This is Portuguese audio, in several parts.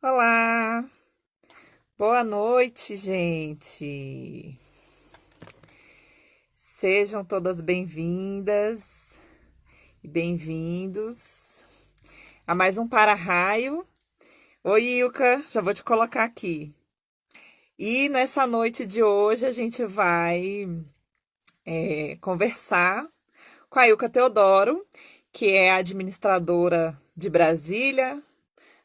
Olá, boa noite, gente. Sejam todas bem-vindas e bem-vindos a mais um Para-Raio. Oi, Ilka, já vou te colocar aqui. E nessa noite de hoje a gente vai conversar com a Ilka Teodoro, que é a administradora de Brasília,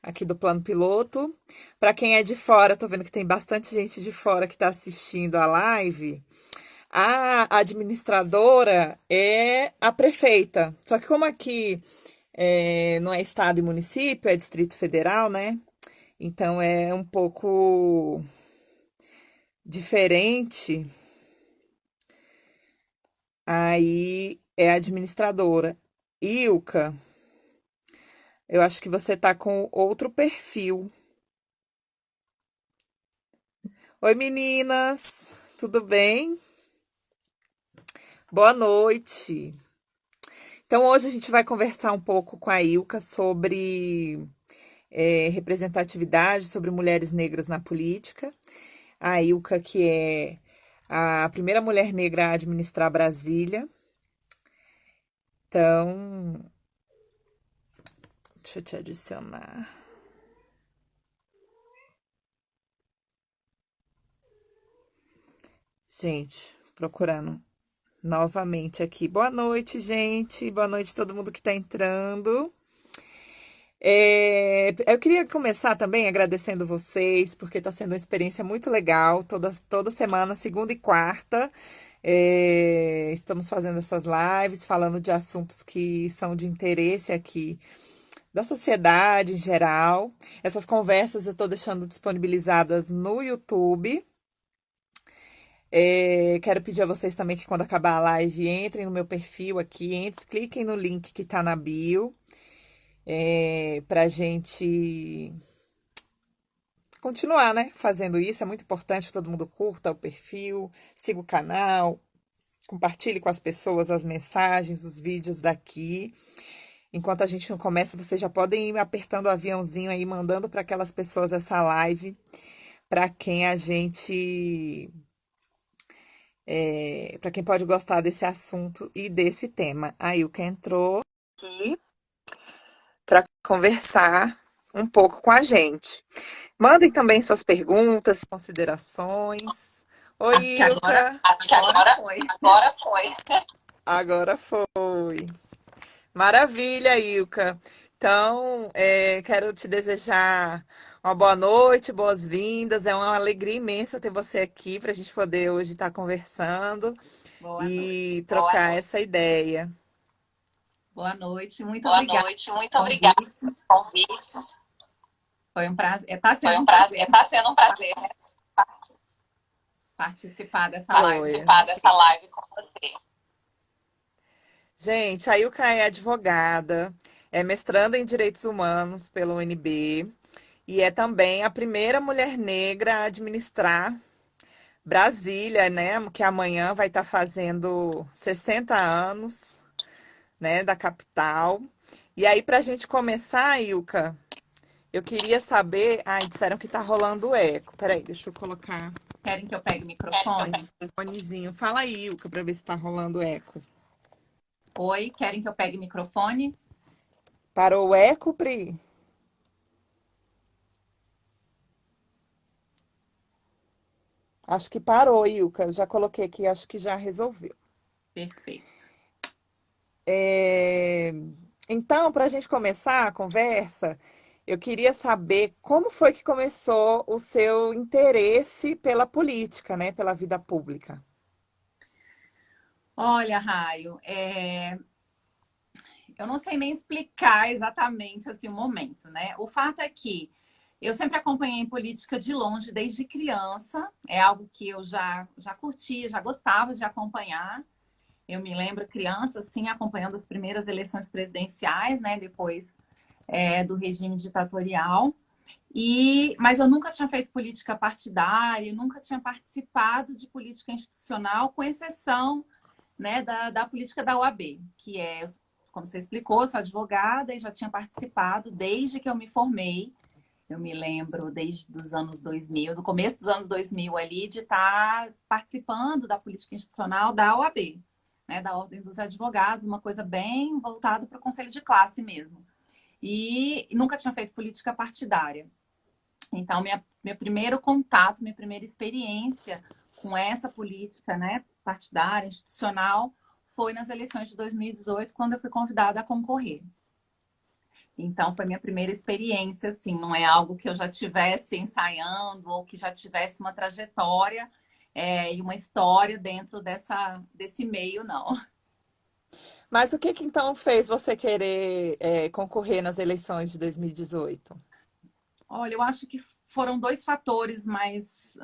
aqui do Plano Piloto. Para quem é de fora, tô vendo que tem bastante gente de fora que está assistindo a live. A administradora é a prefeita. Só que como aqui não é estado e município, é Distrito Federal, né? Então é um pouco diferente. Aí é a administradora. Ilka, eu acho que você tá com outro perfil. Oi, meninas, tudo bem? Boa noite. Então, hoje a gente vai conversar um pouco com a Ilka sobre representatividade, sobre mulheres negras na política. A Ilka, que é a primeira mulher negra a administrar Brasília. Então, deixa eu te adicionar. Gente, procurando novamente aqui. Boa noite, gente. Boa noite a todo mundo que está entrando. Eu queria começar também agradecendo vocês, porque está sendo uma experiência muito legal. Toda semana, segunda e quarta, estamos fazendo essas lives, falando de assuntos que são de interesse aqui da sociedade em geral. Essas conversas eu estou deixando disponibilizadas no YouTube. Quero pedir a vocês também que quando acabar a live, entrem no meu perfil aqui, cliquem no link que está na bio, para a gente continuar, né, fazendo isso. É muito importante que todo mundo curta o perfil, siga o canal, compartilhe com as pessoas as mensagens, os vídeos daqui. Enquanto a gente não começa, vocês já podem ir apertando o aviãozinho aí, mandando para aquelas pessoas essa live, para quem a gente, para quem pode gostar desse assunto e desse tema. A Ilka entrou aqui para conversar um pouco com a gente. Mandem também suas perguntas, considerações. Oi, Acho que agora, Ilka. acho que agora foi. Agora foi. Agora foi. Maravilha, Ilka. Então, quero te desejar uma boa noite, boas-vindas. É uma alegria imensa ter você aqui para a gente poder hoje estar conversando Boa noite. e trocar essa ideia. Boa noite. Muito Boa obrigada noite, muito pelo obrigada convite. pelo convite. Foi um prazer. Está Foi sendo um um prazer, prazer está sendo um prazer participar dessa live com participar dessa você. live com você. Gente, a Ilka é advogada, é mestranda em Direitos Humanos pela UNB e é também a primeira mulher negra a administrar Brasília, né? Que amanhã vai estar fazendo 60 anos, né, da capital. E aí, para a gente começar, Ilka, eu queria saber. Ai, disseram que tá rolando eco. Peraí, deixa eu colocar Querem que eu pegue o Querem que eu microfone? pegue um fonezinho. Fala aí, Ilka, para ver se tá rolando eco. Oi, querem que eu pegue o microfone? Parou o eco, Pri? Acho que parou, Ilka. Já coloquei aqui, acho que já resolveu. Perfeito. É, Então, para a gente começar a conversa, eu queria saber como foi que começou o seu interesse pela política, né? Pela vida pública. Olha, Raio, eu não sei nem explicar exatamente assim o momento, né? O fato é que eu sempre acompanhei política de longe desde criança. É algo que eu já curtia, já gostava de acompanhar. Eu me lembro criança, assim, acompanhando as primeiras eleições presidenciais, né? Depois do regime ditatorial. Mas eu nunca tinha feito política partidária, nunca tinha participado de política institucional, com exceção, né, da política da OAB, que como você explicou, eu sou advogada e já tinha participado desde que eu me formei. Eu me lembro desde os anos 2000, do começo dos anos 2000 ali, de estar participando da política institucional da OAB, né, da Ordem dos Advogados, uma coisa bem voltada para o conselho de classe mesmo. E nunca tinha feito política partidária. Então, meu primeiro contato, minha primeira experiência com essa política, né, partidária, institucional, foi nas eleições de 2018, quando eu fui convidada a concorrer. Então, foi minha primeira experiência, assim, não é algo que eu já tivesse ensaiando ou que já tivesse uma trajetória e uma história dentro desse meio, não. Mas o que que então fez você querer concorrer nas eleições de 2018? Olha, eu acho que foram dois fatores mais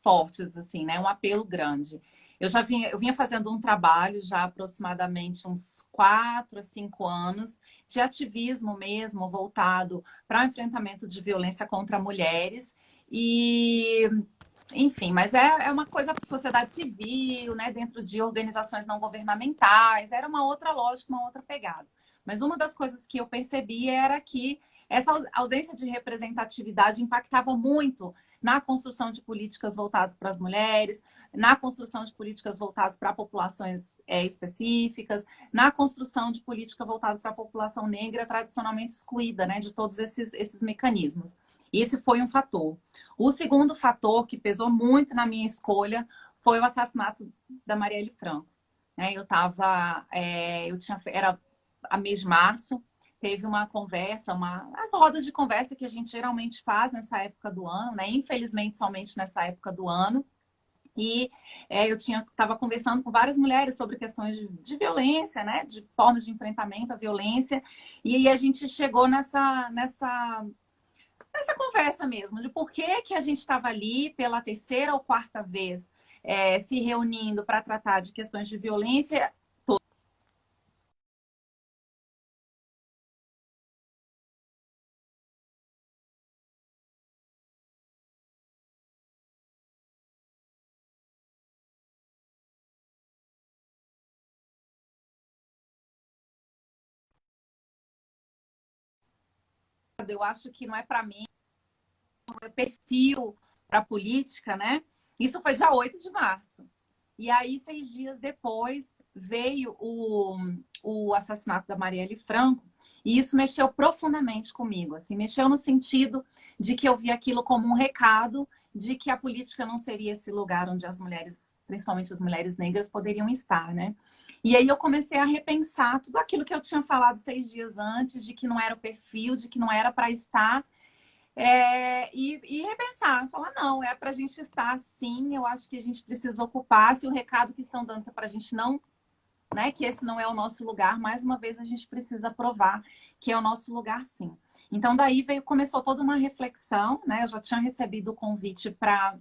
fortes, assim, né? Um apelo grande. Eu vinha fazendo um trabalho já há aproximadamente uns 4 a 5 anos de ativismo mesmo, voltado para o enfrentamento de violência contra mulheres. E, enfim, mas é uma coisa para a sociedade civil, né? Dentro de organizações não governamentais, era uma outra lógica, uma outra pegada. Mas uma das coisas que eu percebi era que essa ausência de representatividade impactava muito na construção de políticas voltadas para as mulheres, na construção de políticas voltadas para populações específicas, na construção de política voltada para a população negra tradicionalmente excluída, né, de todos esses mecanismos. Esse foi um fator. O segundo fator que pesou muito na minha escolha foi o assassinato da Marielle Franco. Eu estava, era a mês de março, teve uma conversa, as rodas de conversa que a gente geralmente faz nessa época do ano, né? Infelizmente, somente nessa época do ano. E eu estava conversando com várias mulheres sobre questões de violência, né? De formas de enfrentamento à violência. E aí a gente chegou nessa conversa mesmo, de por que a gente estava ali pela terceira ou quarta vez se reunindo para tratar de questões de violência. Eu acho que não é para mim, é perfil para política, né? Isso foi dia 8 de março. E aí, 6 dias depois, veio o assassinato da Marielle Franco, e isso mexeu profundamente comigo. Assim, mexeu no sentido de que eu vi aquilo como um recado de que a política não seria esse lugar onde as mulheres, principalmente as mulheres negras, poderiam estar, né? E aí eu comecei a repensar tudo aquilo que eu tinha falado 6 dias antes, de que não era o perfil, de que não era para estar, e repensar, falar, não, é para a gente estar assim, eu acho que a gente precisa ocupar, se o recado que estão dando é para a gente não, né, que esse não é o nosso lugar, mais uma vez a gente precisa provar que é o nosso lugar sim. Então daí começou toda uma reflexão, né, eu já tinha recebido o convite para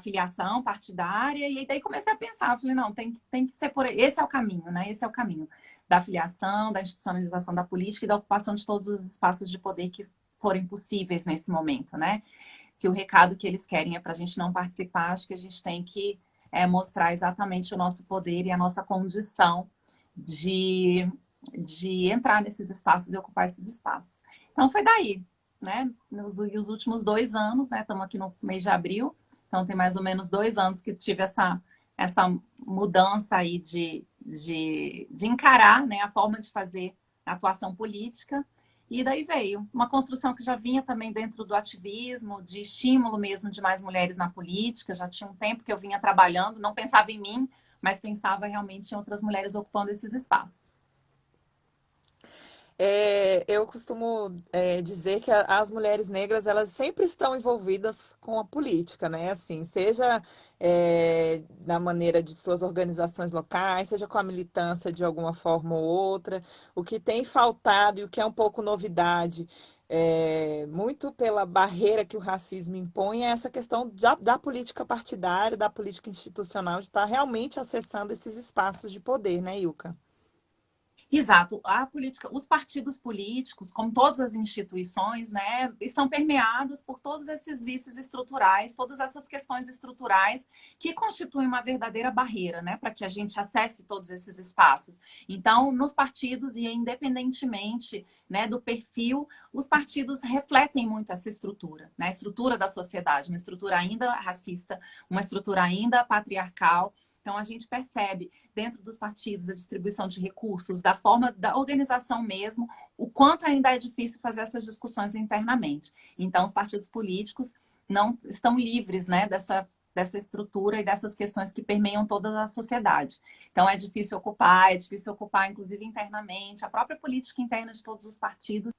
filiação partidária, e daí comecei a pensar, falei, não, tem que ser por aí, esse é o caminho, né? Esse é o caminho da filiação, da institucionalização da política e da ocupação de todos os espaços de poder que forem possíveis nesse momento, né? Se o recado que eles querem é para a gente não participar, acho que a gente tem que mostrar exatamente o nosso poder e a nossa condição de, de entrar nesses espaços e ocupar esses espaços. Então foi daí, né? Os últimos 2 anos, né? Estamos aqui no mês de abril, então, tem mais ou menos 2 anos que tive essa mudança aí de encarar, né, a forma de fazer a atuação política. E daí veio uma construção que já vinha também dentro do ativismo, de estímulo mesmo de mais mulheres na política. Já tinha um tempo que eu vinha trabalhando, não pensava em mim, mas pensava realmente em outras mulheres ocupando esses espaços. Eu costumo dizer que as mulheres negras elas sempre estão envolvidas com a política, né? Assim, seja na maneira de suas organizações locais, seja com a militância de alguma forma ou outra. O que tem faltado e o que é um pouco novidade, muito pela barreira que o racismo impõe, é essa questão da política partidária, da política institucional, de estar realmente acessando esses espaços de poder, né, Ilka? Exato. A política, os partidos políticos, como todas as instituições, né, estão permeados por todos esses vícios estruturais, todas essas questões estruturais que constituem uma verdadeira barreira, né, para que a gente acesse todos esses espaços. Então, nos partidos e independentemente, né, do perfil, os partidos refletem muito essa estrutura, né, a estrutura da sociedade, uma estrutura ainda racista, uma estrutura ainda patriarcal. Então, a gente percebe dentro dos partidos a distribuição de recursos, da forma da organização mesmo, o quanto ainda é difícil fazer essas discussões internamente. Então, os partidos políticos não estão livres, né, dessa estrutura e dessas questões que permeiam toda a sociedade. Então, é difícil ocupar, inclusive internamente, a própria política interna de todos os partidos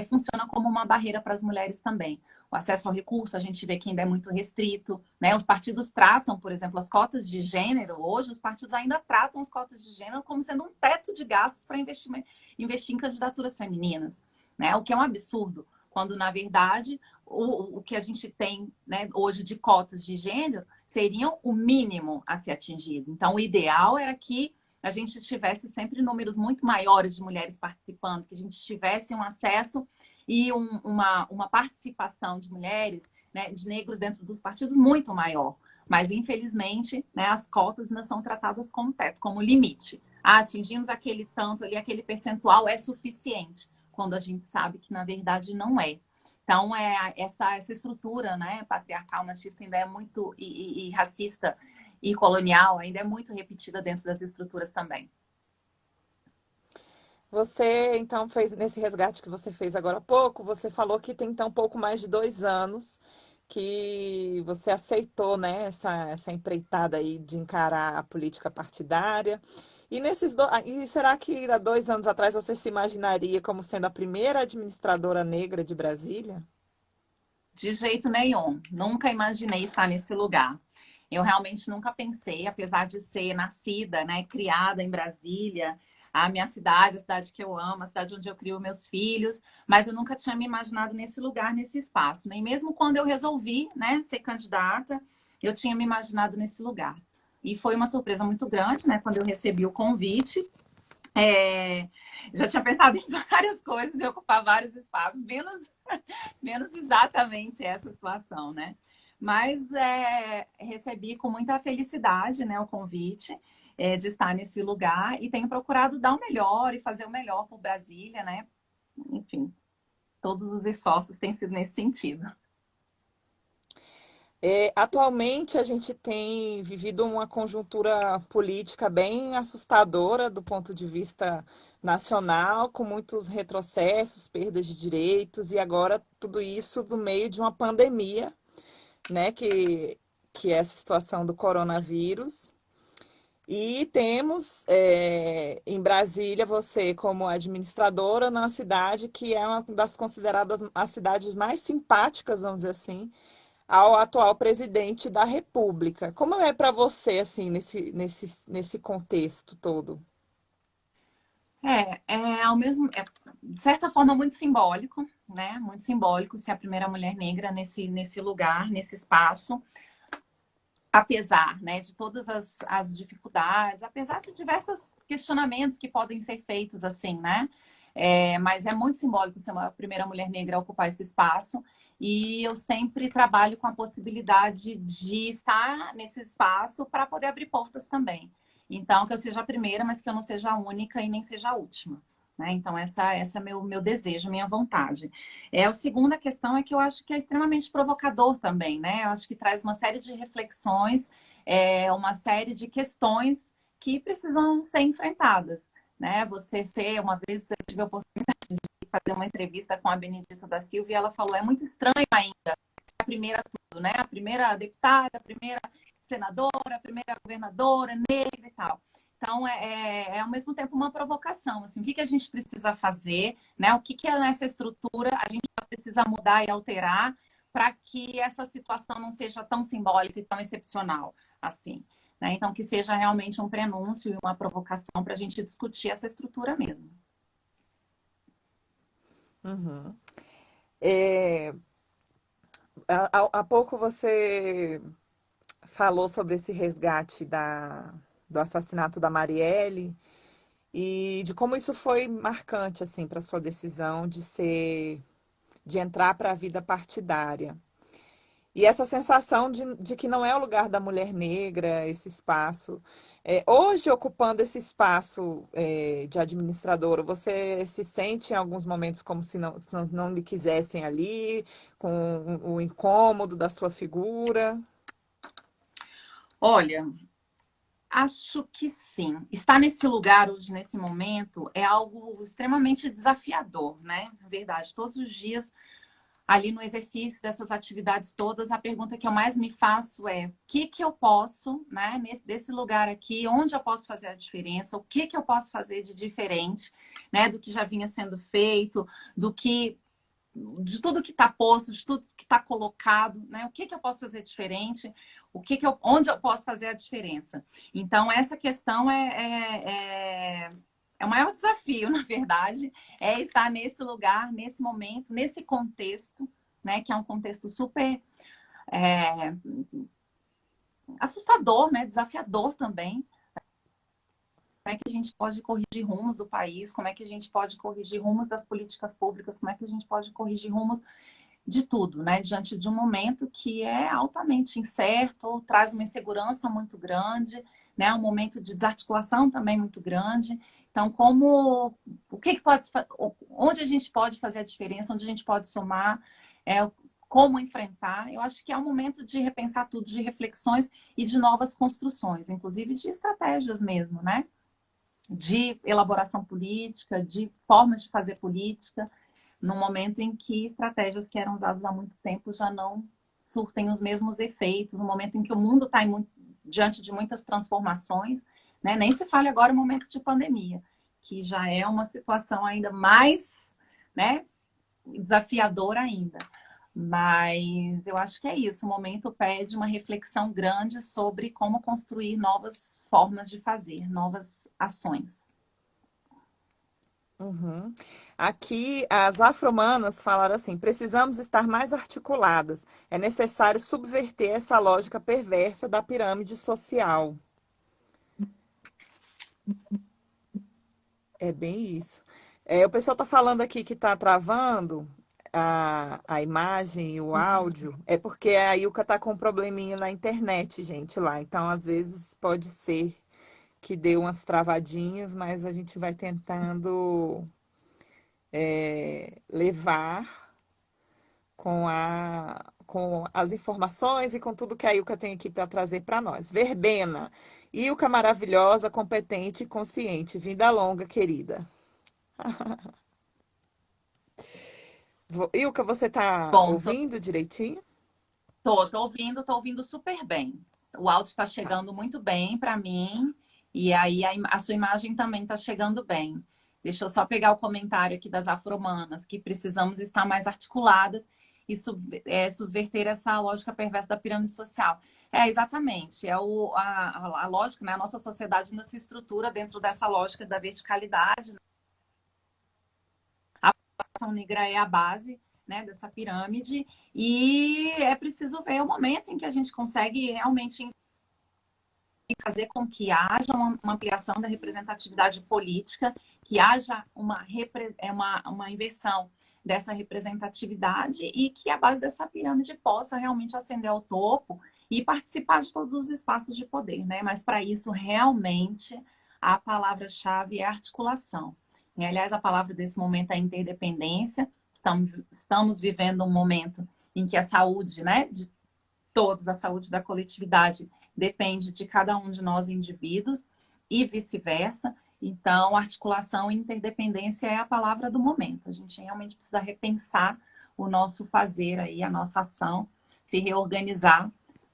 funciona como uma barreira para as mulheres também. O acesso ao recurso, a gente vê que ainda é muito restrito, né? Os partidos tratam, por exemplo, as cotas de gênero. Hoje, os partidos ainda tratam as cotas de gênero como sendo um teto de gastos para investir em candidaturas femininas, né? O que é um absurdo, quando, na verdade, o que a gente tem, né, hoje de cotas de gênero seriam o mínimo a ser atingido. Então, o ideal era que a gente tivesse sempre números muito maiores de mulheres participando, que a gente tivesse um acesso e uma participação de mulheres, né, de negros dentro dos partidos muito maior. Mas, infelizmente, né, as cotas ainda são tratadas como teto, como limite. Ah, atingimos aquele tanto ali, aquele percentual é suficiente, quando a gente sabe que, na verdade, não é. Então, essa estrutura, né, patriarcal, machista ainda é muito, e racista e colonial, ainda é muito repetida dentro das estruturas também. Você, então, fez nesse resgate que você fez agora há pouco, você falou que tem então pouco mais de 2 anos que você aceitou, né, essa empreitada aí de encarar a política partidária. E será que há 2 anos atrás você se imaginaria como sendo a primeira administradora negra de Brasília? De jeito nenhum. Nunca imaginei estar nesse lugar. Eu realmente nunca pensei, apesar de ser nascida, né, criada em Brasília, a minha cidade, a cidade que eu amo, a cidade onde eu crio meus filhos, mas eu nunca tinha me imaginado nesse lugar, nesse espaço. Nem mesmo quando eu resolvi, né, ser candidata, eu tinha me imaginado nesse lugar. E foi uma surpresa muito grande, né, quando eu recebi o convite. É, já tinha pensado em várias coisas e ocupar vários espaços, menos exatamente essa situação, né? Mas recebi com muita felicidade, né, o convite de estar nesse lugar e tenho procurado dar o melhor e fazer o melhor por Brasília, né? Enfim, todos os esforços têm sido nesse sentido. Atualmente, a gente tem vivido uma conjuntura política bem assustadora do ponto de vista nacional, com muitos retrocessos, perdas de direitos, e agora tudo isso no meio de uma pandemia, né, que é essa situação do coronavírus. E temos em Brasília você como administradora na cidade que é uma das consideradas as cidades mais simpáticas, vamos dizer assim, ao atual presidente da República. Como é para você, assim, nesse contexto todo? Ao mesmo, de certa forma, muito simbólico, né? Muito simbólico ser a primeira mulher negra nesse lugar, nesse espaço. Apesar, né, de todas as dificuldades, apesar de diversos questionamentos que podem ser feitos assim, né? Mas é muito simbólico ser uma primeira mulher negra a ocupar esse espaço. E eu sempre trabalho com a possibilidade de estar nesse espaço para poder abrir portas também. Então, que eu seja a primeira, mas que eu não seja a única e nem seja a última. Né? Então, essa é meu desejo, minha vontade. A segunda questão é que eu acho que é extremamente provocador também, né? Eu acho que traz uma série de reflexões, uma série de questões que precisam ser enfrentadas, né? Uma vez eu tive a oportunidade de fazer uma entrevista com a Benedita da Silva e ela falou, é muito estranho ainda a primeira tudo, né? A primeira deputada, a primeira senadora, a primeira governadora negra e tal. Então, ao mesmo tempo uma provocação, assim, o que a gente precisa fazer, né? O que é nessa estrutura a gente precisa mudar e alterar para que essa situação não seja tão simbólica e tão excepcional, assim, né? Então, que seja realmente um prenúncio e uma provocação para a gente discutir essa estrutura mesmo. Uhum. É, há pouco você falou sobre esse resgate do assassinato da Marielle. e de como isso foi marcante assim para sua decisão de entrar para a vida partidária. E essa sensação de que não é o lugar da mulher negra, esse espaço. Hoje, ocupando esse espaço, de administradora, você se sente em alguns momentos como se não lhe quisessem ali, com o incômodo da sua figura? Olha, acho que sim. Estar nesse lugar hoje, nesse momento, é algo extremamente desafiador, né? Na verdade, todos os dias, ali no exercício dessas atividades todas, a pergunta que eu mais me faço é: o que que eu posso, né, desse lugar aqui, onde eu posso fazer a diferença? O que que eu posso fazer de diferente, né, do que já vinha sendo feito, do que de tudo que está posto, de tudo que está colocado, né? O que que eu posso fazer diferente? Onde eu posso fazer a diferença? Então, essa questão é o maior desafio, na verdade, é estar nesse lugar, nesse momento, nesse contexto, né? Que é um contexto super é, assustador, né? Desafiador também. Como é que a gente pode corrigir rumos do país? Como é que a gente pode corrigir rumos das políticas públicas? Como é que a gente pode corrigir rumos de tudo, né? Diante de um momento que é altamente incerto, traz uma insegurança muito grande, né? Um momento de desarticulação também muito grande. Então, o que pode, onde a gente pode fazer a diferença, onde a gente pode somar, como enfrentar? Eu acho que é um momento de repensar tudo, de reflexões e de novas construções, inclusive de estratégias mesmo, né? De elaboração política, de formas de fazer política, num momento em que estratégias que eram usadas há muito tempo já não surtem os mesmos efeitos, no momento em que o mundo está diante de muitas transformações, né? Nem se fale agora no momento de pandemia, que já é uma situação ainda mais, né, desafiadora ainda. Mas eu acho que é isso. O momento pede uma reflexão grande sobre como construir novas formas de fazer, novas ações. Uhum. Aqui, as afro-humanas falaram assim: precisamos estar mais articuladas. É necessário subverter essa lógica perversa da pirâmide social. É bem isso. O pessoal está falando aqui que está travando a imagem e o áudio. É porque a Ilka está com um probleminha na internet, gente, lá. Então, às vezes, pode ser que dê umas travadinhas, mas a gente vai tentando levar com as informações e com tudo que a Ilka tem aqui para trazer para nós. Verbena, Ilka maravilhosa, competente e consciente. Vida longa, querida. Ilka, você está Bom, ouvindo direitinho? tô ouvindo super bem. O áudio está chegando muito bem para mim, e aí a sua imagem também está chegando bem. Deixa eu só pegar o comentário aqui das afromanas, que precisamos estar mais articuladas e subverter essa lógica perversa da pirâmide social. É, exatamente. A lógica, né? A nossa sociedade ainda se estrutura dentro dessa lógica da verticalidade, né? A população negra é a base, né, dessa pirâmide, e é preciso ver o momento em que a gente consegue realmente fazer com que haja uma ampliação da representatividade política, que haja uma inversão dessa representatividade e que a base dessa pirâmide possa realmente ascender ao topo e participar de todos os espaços de poder, né? Mas para isso, realmente, a palavra-chave é articulação. E, aliás, a palavra desse momento é interdependência. Estamos vivendo um momento em que a saúde, né, de todos, a saúde da coletividade depende de cada um de nós indivíduos e vice-versa. Então, articulação e interdependência é a palavra do momento. A gente realmente precisa repensar o nosso fazer aí, a nossa ação, se reorganizar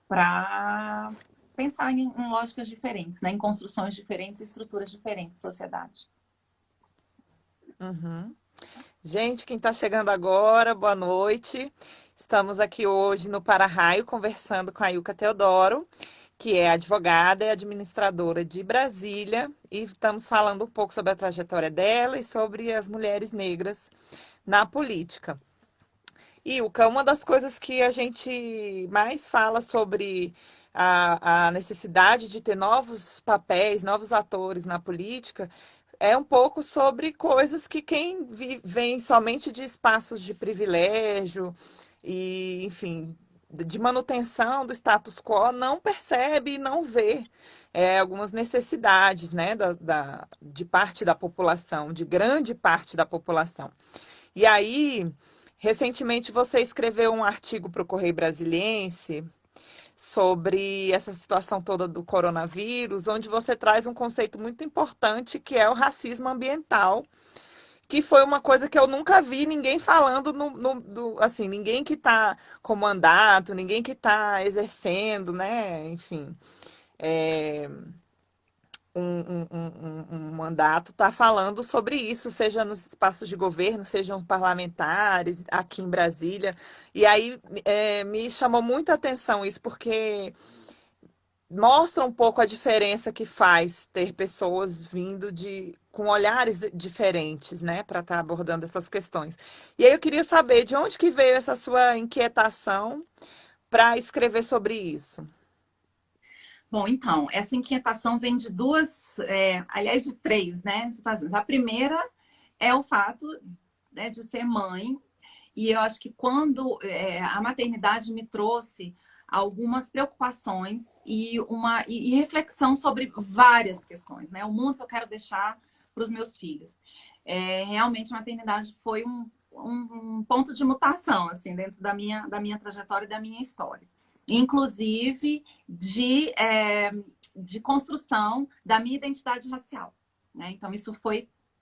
para pensar em lógicas diferentes, né? Em construções diferentes, estruturas diferentes de sociedade. Uhum. Gente, quem está chegando agora, boa noite. Estamos aqui hoje no Para-Raio conversando com a Ilka Teodoro, que é advogada e administradora de Brasília, e estamos falando um pouco sobre a trajetória dela e sobre as mulheres negras na política. Ilka, uma das coisas que a gente mais fala sobre a necessidade de ter novos papéis, novos atores na política, é um pouco sobre coisas que quem vem somente de espaços de privilégio e, enfim, de manutenção do status quo não percebe e não vê algumas necessidades, né, de parte da população, de grande parte da população. E aí, recentemente você escreveu um artigo para o Correio Brasiliense sobre essa situação toda do coronavírus, onde você traz um conceito muito importante que é o racismo ambiental, que foi uma coisa que eu nunca vi ninguém falando assim, ninguém que está com mandato, ninguém que está exercendo, né? Enfim, é, um mandato está falando sobre isso, seja nos espaços de governo, sejam parlamentares, aqui em Brasília. E aí me chamou muita atenção isso, porque mostra um pouco a diferença que faz ter pessoas vindo com olhares diferentes, né, para estar abordando essas questões. E aí eu queria saber de onde que veio essa sua inquietação para escrever sobre isso. Bom, então, essa inquietação vem de duas, aliás, de três, né, situações. A primeira é o fato, né, de ser mãe, e eu acho que quando a maternidade me trouxe algumas preocupações e reflexão sobre várias questões, né? O mundo que eu quero deixar para os meus filhos. Realmente, a maternidade foi um ponto de mutação, assim, dentro da minha trajetória e da minha história. Inclusive de construção da minha identidade racial, né? Então, isso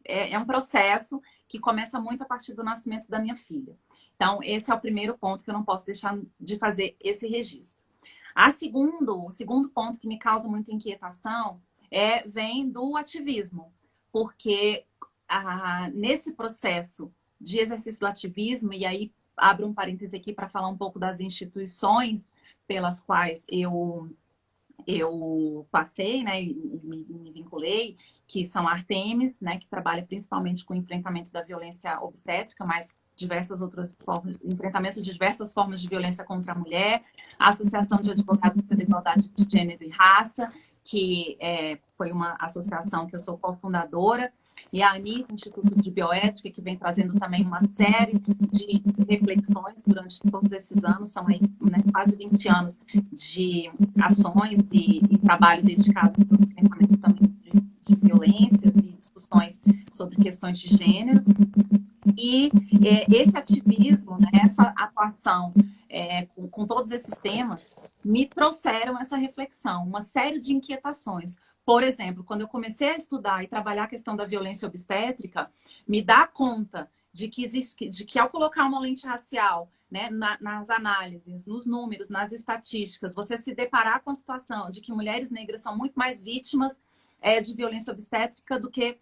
é um processo que começa muito a partir do nascimento da minha filha. Então, esse é o primeiro ponto que eu não posso deixar de fazer esse registro. O segundo ponto que me causa muita inquietação vem do ativismo, porque nesse processo de exercício do ativismo, e aí abro um parêntese aqui para falar um pouco das instituições pelas quais eu passei, né, e me vinculei, que são a Artemis, né, que trabalha principalmente com o enfrentamento da violência obstétrica, mas diversas outras formas, enfrentamento de diversas formas de violência contra a mulher, a Associação de Advogados pela Igualdade de Gênero e Raça, que foi uma associação que eu sou cofundadora, e a ANIT, Instituto de Bioética, que vem trazendo também uma série de reflexões durante todos esses anos, são aí, né, quase 20 anos de ações e trabalho dedicado ao enfrentamento também de violências e discussões sobre questões de gênero. E esse ativismo, né, essa atuação com todos esses temas, me trouxeram essa reflexão, uma série de inquietações. Por exemplo, quando eu comecei a estudar e trabalhar a questão da violência obstétrica, me dá conta de que ao colocar uma lente racial, né, nas análises, nos números, nas estatísticas, você se deparar com a situação de que mulheres negras são muito mais vítimas de violência obstétrica do que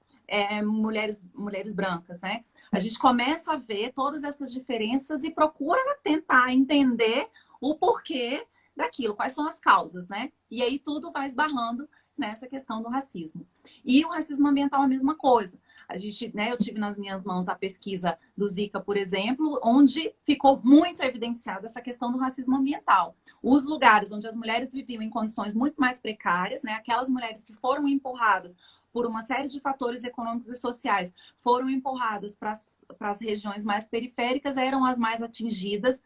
mulheres brancas, né? A gente começa a ver todas essas diferenças e procura tentar entender o porquê daquilo, quais são as causas, né? E aí tudo vai esbarrando nessa questão do racismo. E o racismo ambiental é a mesma coisa. Eu tive nas minhas mãos a pesquisa do Zika, por exemplo, onde ficou muito evidenciada essa questão do racismo ambiental. Os lugares onde as mulheres viviam em condições muito mais precárias, né? Aquelas mulheres que foram empurradas por uma série de fatores econômicos e sociais, foram empurradas para as regiões mais periféricas, eram as mais atingidas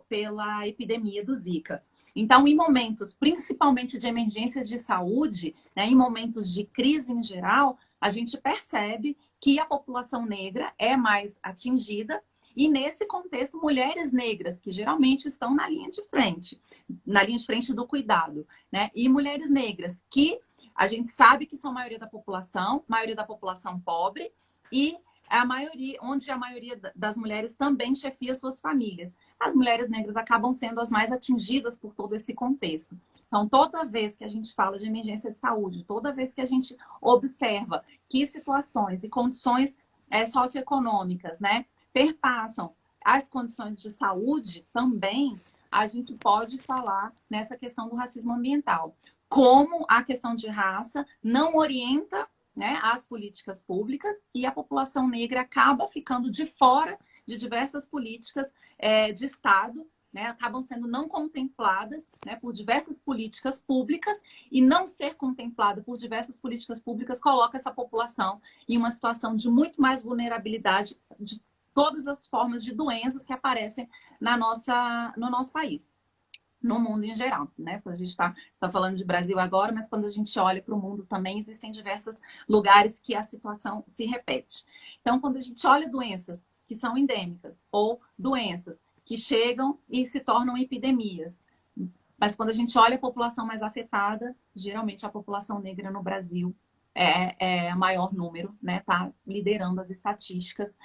pela epidemia do Zika. Então, em momentos, principalmente de emergências de saúde, né, em momentos de crise em geral, a gente percebe que a população negra é mais atingida e, nesse contexto, mulheres negras, que geralmente estão na linha de frente do cuidado, né, e mulheres negras que a gente sabe que são maioria da população pobre e onde a maioria das mulheres também chefia suas famílias. As mulheres negras acabam sendo as mais atingidas por todo esse contexto. Então, toda vez que a gente fala de emergência de saúde, toda vez que a gente observa que situações e condições socioeconômicas, né, perpassam as condições de saúde também, a gente pode falar nessa questão do racismo ambiental. Como a questão de raça não orienta, né, as políticas públicas e a população negra acaba ficando de fora de diversas políticas de Estado né, acabam sendo não contempladas, né, por diversas políticas públicas, e não ser contemplado por diversas políticas públicas coloca essa população em uma situação de muito mais vulnerabilidade de todas as formas de doenças que aparecem no nosso país, no mundo em geral, né? A gente está falando de Brasil agora, mas quando a gente olha para o mundo também existem diversos lugares que a situação se repete. Então, quando a gente olha doenças que são endêmicas ou doenças que chegam e se tornam epidemias, mas quando a gente olha a população mais afetada, geralmente a população negra no Brasil é maior número, né? Tá liderando as estatísticas,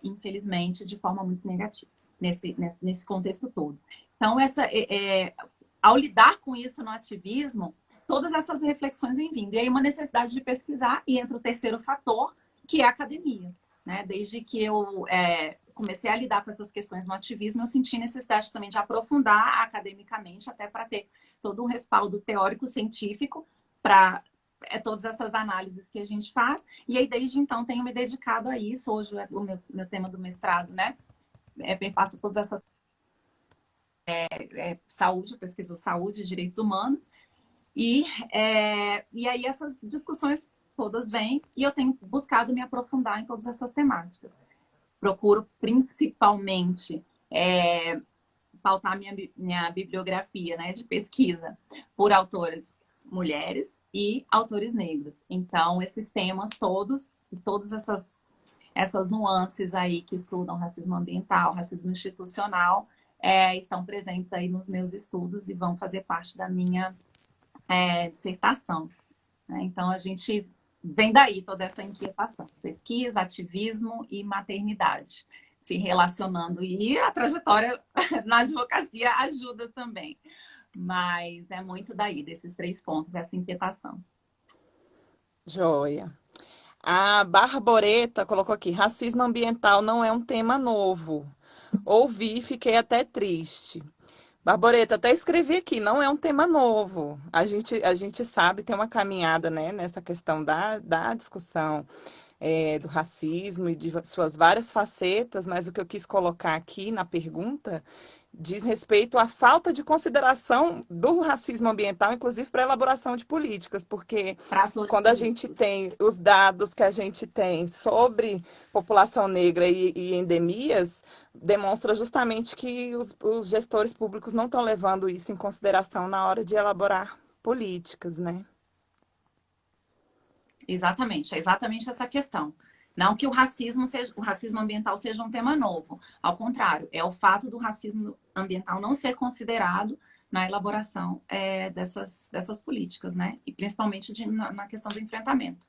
infelizmente, de forma muito negativa nesse contexto todo. Então, ao lidar com isso no ativismo, todas essas reflexões vêm vindo. E aí uma necessidade de pesquisar, e entra o terceiro fator, que é a academia. Né? Desde que eu comecei a lidar com essas questões no ativismo, eu senti necessidade também de aprofundar academicamente, até para ter todo um respaldo teórico científico para todas essas análises que a gente faz. E aí, desde então, tenho me dedicado a isso. Hoje é o meu tema do mestrado, né? Perpassa todas essas saúde, pesquiso saúde e direitos humanos. E aí essas discussões todas vêm e eu tenho buscado me aprofundar em todas essas temáticas. Procuro principalmente pautar minha bibliografia, né, de pesquisa por autores mulheres e autores negros. Então, esses temas todos, e todas essas nuances aí que estudam racismo ambiental, racismo institucional, estão presentes aí nos meus estudos e vão fazer parte da minha dissertação. Né? Então, a gente vem daí toda essa inquietação. Pesquisa, ativismo e maternidade se relacionando. E a trajetória na advocacia ajuda também. Mas é muito daí, desses 3 pontos, essa inquietação. Joia. A Barboreta colocou aqui: racismo ambiental não é um tema novo. Ouvi e fiquei até triste. Barboreta, até escrevi aqui, não é um tema novo. A gente sabe, tem uma caminhada, né, nessa questão da discussão do racismo e de suas várias facetas, mas o que eu quis colocar aqui na pergunta diz respeito à falta de consideração do racismo ambiental, inclusive para a elaboração de políticas, porque Para todos quando a gente políticos. tem os dados que a gente tem sobre população negra e endemias, demonstra justamente que os gestores públicos não estão levando isso em consideração na hora de elaborar políticas, né? Exatamente, é exatamente essa questão. Não que o racismo ambiental seja um tema novo. Ao contrário, é o fato do racismo ambiental não ser considerado na elaboração dessas políticas, né? E principalmente na questão do enfrentamento.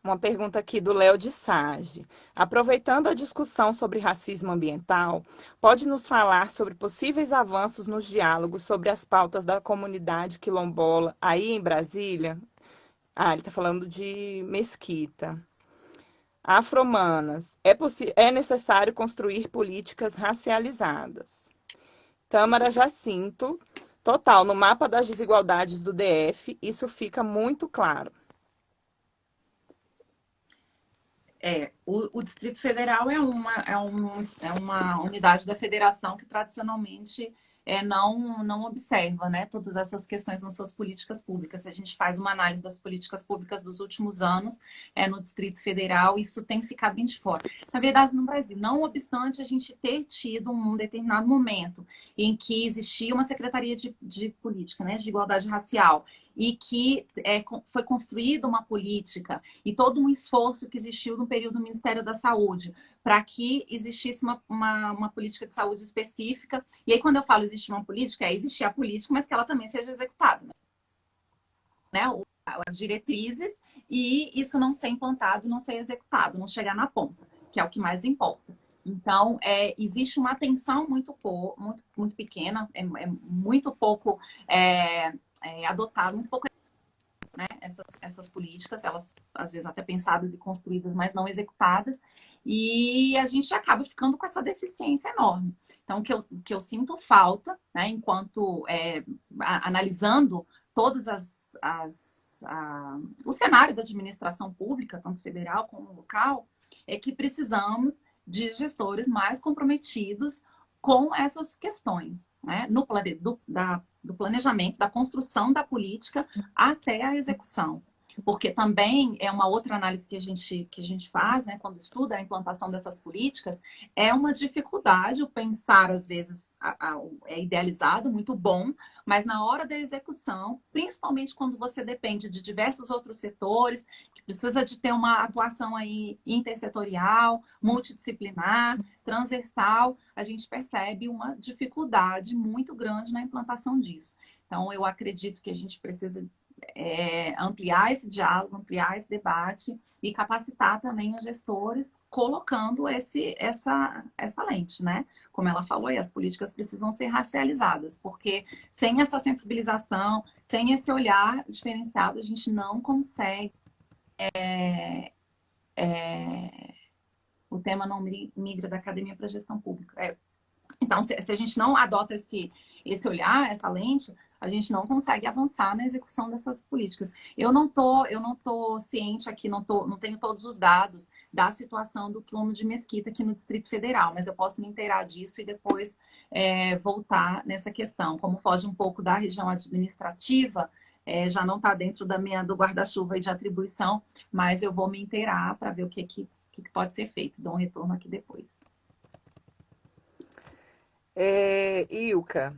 Uma pergunta aqui do Léo de Sage. Aproveitando a discussão sobre racismo ambiental, pode nos falar sobre possíveis avanços nos diálogos sobre as pautas da comunidade quilombola aí em Brasília? Ah, ele está falando de Mesquita. Afromanas. É necessário construir políticas racializadas. Tâmara Jacinto. Total, no mapa das desigualdades do DF, isso fica muito claro. O Distrito Federal é uma unidade da federação que tradicionalmente não observa, né, todas essas questões nas suas políticas públicas. Se a gente faz uma análise das políticas públicas dos últimos anos no Distrito Federal, isso tem ficado bem de fora. Na verdade, no Brasil, não obstante a gente ter tido um determinado momento em que existia uma Secretaria de Política, né, de Igualdade Racial, e que foi construída uma política e todo um esforço que existiu no período do Ministério da Saúde para que existisse uma política de saúde específica. E aí, quando eu falo existir uma política, existir a política, mas que ela também seja executada. Né? As diretrizes, e isso não ser implantado, não ser executado, não chegar na ponta, que é o que mais importa. Então, existe uma atenção muito pequena, muito pouco adotado, muito pouco, né, essas políticas, elas às vezes até pensadas e construídas, mas não executadas, e a gente acaba ficando com essa deficiência enorme. Então, que eu sinto falta, né, enquanto analisando todas o cenário da administração pública, tanto federal como local, é que precisamos de gestores mais comprometidos com essas questões, né? Do planejamento, da construção da política até a execução. Porque também é uma outra análise que a gente faz, né, quando estuda a implantação dessas políticas, é uma dificuldade o pensar, às vezes, é idealizado, muito bom, mas na hora da execução, principalmente quando você depende de diversos outros setores, que precisa de ter uma atuação aí intersetorial, multidisciplinar, transversal, a gente percebe uma dificuldade muito grande na implantação disso. Então, eu acredito que a gente precisa ampliar esse diálogo, ampliar esse debate e capacitar também os gestores colocando essa lente, né? Como ela falou, as políticas precisam ser racializadas, porque sem essa sensibilização, sem esse olhar diferenciado, a gente não consegue o tema não migra da academia para a gestão pública. Então, se a gente não adota esse olhar, essa lente, a gente não consegue avançar na execução dessas políticas. Eu não tô ciente aqui, não tenho todos os dados da situação do quilômetro de Mesquita aqui no Distrito Federal, mas eu posso me inteirar disso e depois voltar nessa questão. Como foge um pouco da região administrativa, já não está dentro do guarda-chuva e de atribuição, mas eu vou me inteirar para ver o que pode ser feito. Dou um retorno aqui depois. Ilka,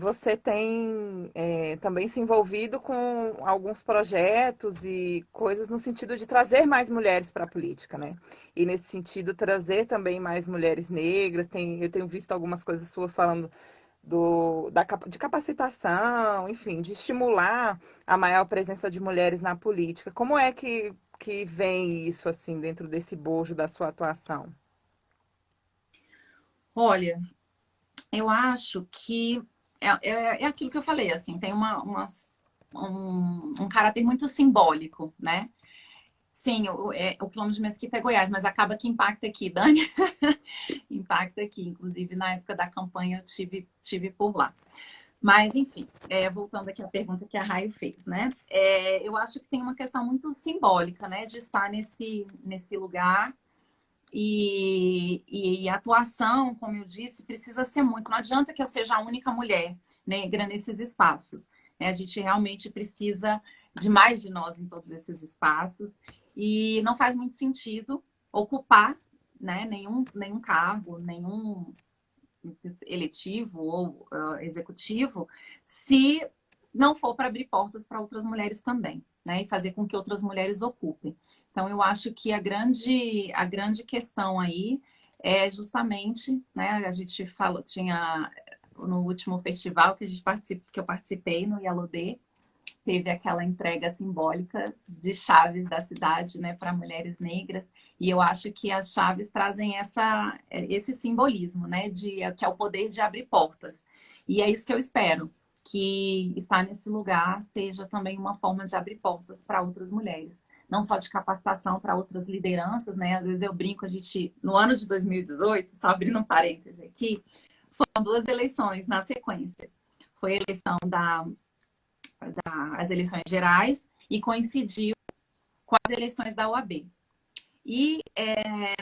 você tem também se envolvido com alguns projetos e coisas no sentido de trazer mais mulheres para a política, né? E nesse sentido, trazer também mais mulheres negras. Eu tenho visto algumas coisas suas falando de capacitação, enfim, de estimular a maior presença de mulheres na política. Como é que vem isso, assim, dentro desse bojo da sua atuação? Olha, eu acho que é aquilo que eu falei, assim, tem um caráter muito simbólico, né? Sim, o quilômetro de Mesquita é Goiás, mas acaba que impacta aqui, Dani. Impacta aqui. Inclusive, na época da campanha, eu tive por lá. Mas, enfim, voltando aqui à pergunta que a Raio fez, né? Eu acho que tem uma questão muito simbólica, né? De estar nesse lugar e a atuação, como eu disse, precisa ser muito. Não adianta que eu seja a única mulher negra nesses espaços, né? A gente realmente precisa de mais de nós em todos esses espaços e não faz muito sentido ocupar, né, nenhum cargo, nenhum eletivo ou executivo, se não for para abrir portas para outras mulheres também, né, e fazer com que outras mulheres ocupem. Então, eu acho que a grande questão aí é justamente, né, a gente falou, tinha no último festival que eu participei no Yalodê, teve aquela entrega simbólica de chaves da cidade, né, para mulheres negras. E eu acho que as chaves trazem esse simbolismo, né, que é o poder de abrir portas. E é isso que eu espero, que estar nesse lugar seja também uma forma de abrir portas para outras mulheres. Não só de capacitação para outras lideranças, né? Às vezes eu brinco, no ano de 2018, só abrindo um parêntese aqui, foram 2 eleições na sequência. Foi a eleição as eleições gerais e coincidiu com as eleições da OAB. E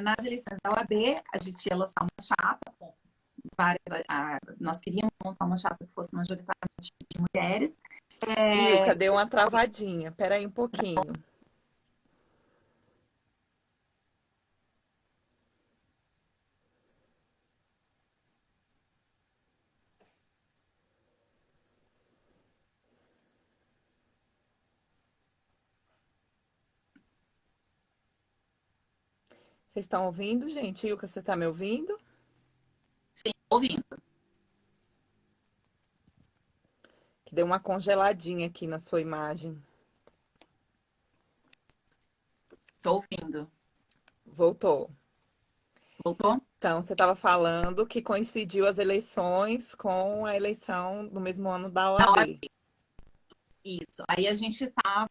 nas eleições da OAB, a gente ia lançar uma chapa com nós queríamos montar uma chapa que fosse majoritariamente de mulheres. Ilka, deu uma travadinha. Pera aí um pouquinho. Vocês estão ouvindo, gente? Ilka, você está me ouvindo? Sim, ouvindo. Que deu uma congeladinha aqui na sua imagem. Estou ouvindo. Voltou. Voltou? Então, você estava falando que coincidiu as eleições com a eleição no mesmo ano da Da OAB. OAB. Isso. Aí a gente estava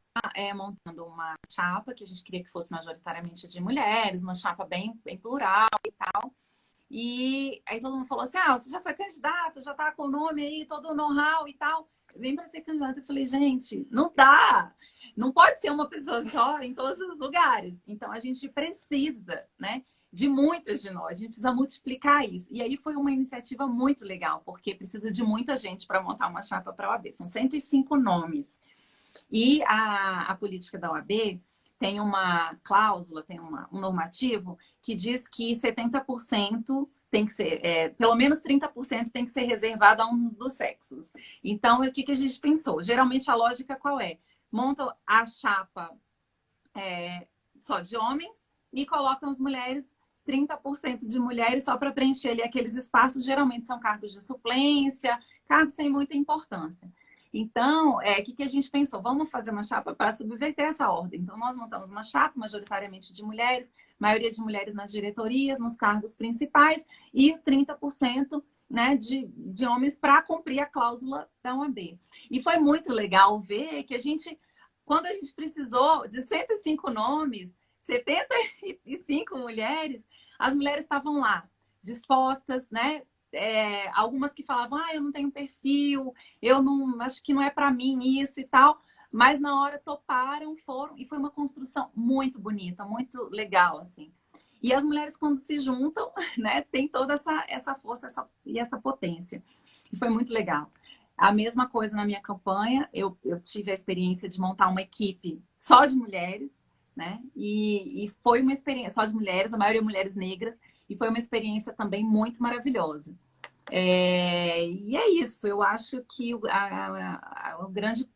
montando uma chapa que a gente queria que fosse majoritariamente de mulheres, uma chapa bem plural e tal. E aí todo mundo falou assim: você já foi candidata, já tá com o nome aí, todo o know-how e tal. Vem para ser candidata. Eu falei: gente, não dá. Não pode ser uma pessoa só em todos os lugares. Então a gente precisa, né, de muitas de nós. A gente precisa multiplicar isso. E aí foi uma iniciativa muito legal, porque precisa de muita gente para montar uma chapa para a OAB. São 105 nomes. E a política da OAB tem uma cláusula, tem um normativo que diz que 70% tem que ser, pelo menos 30% tem que ser reservado a um dos sexos. Então, o que, que a gente pensou? Geralmente a lógica qual é? Monta a chapa só de homens e colocam as mulheres, 30% de mulheres, só para preencher ali aqueles espaços, geralmente são cargos de suplência, cargos sem muita importância. Então, o que a gente pensou? Vamos fazer uma chapa para subverter essa ordem. Então, nós montamos uma chapa, majoritariamente de mulheres, maioria de mulheres nas diretorias, nos cargos principais, e 30%, né, de homens para cumprir a cláusula da OAB. E foi muito legal ver que quando a gente precisou de 105 nomes, 75 mulheres, as mulheres estavam lá, dispostas, né? Algumas que falavam, eu não tenho perfil, eu não acho que não é para mim isso e tal, mas na hora toparam, foram, e foi uma construção muito bonita, muito legal, assim. E as mulheres, quando se juntam, né, tem toda essa força e essa potência. E foi muito legal. A mesma coisa na minha campanha, eu tive a experiência de montar uma equipe só de mulheres, né? E foi uma experiência só de mulheres, a maioria mulheres negras, e foi uma experiência também muito maravilhosa. E é isso, eu acho que o grande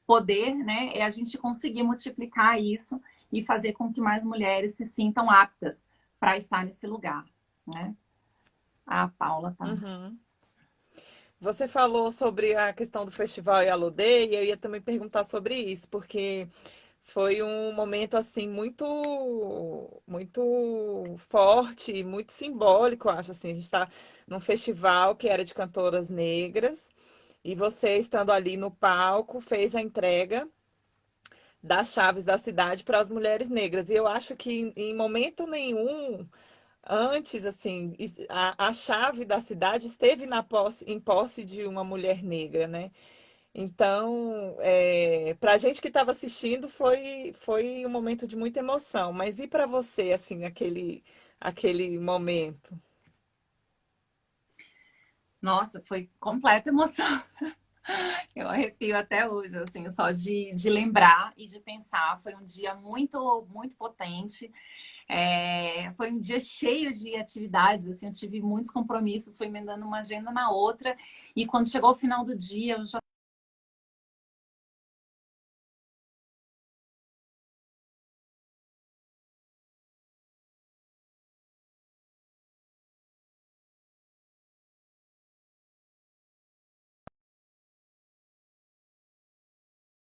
poder, né, é a gente conseguir multiplicar isso e fazer com que mais mulheres se sintam aptas para estar nesse lugar, né? A Paula tá. Uhum. Você falou sobre a questão do festival Yalodê, e eu ia também perguntar sobre isso, porque foi um momento assim muito forte, e muito simbólico, eu acho assim. A gente está num festival que era de cantoras negras, e você estando ali no palco fez a entrega das chaves da cidade para as mulheres negras. E eu acho que em momento nenhum antes, assim, a chave da cidade esteve em posse de uma mulher negra, né? Então, para a gente que estava assistindo, foi um momento de muita emoção. Mas e para você, assim, aquele momento? Nossa, foi completa emoção. Eu arrepio até hoje, assim, só de lembrar e de pensar. Foi um dia muito, muito potente. Foi um dia cheio de atividades, assim, eu tive muitos compromissos, fui emendando uma agenda na outra. E quando chegou o final do dia,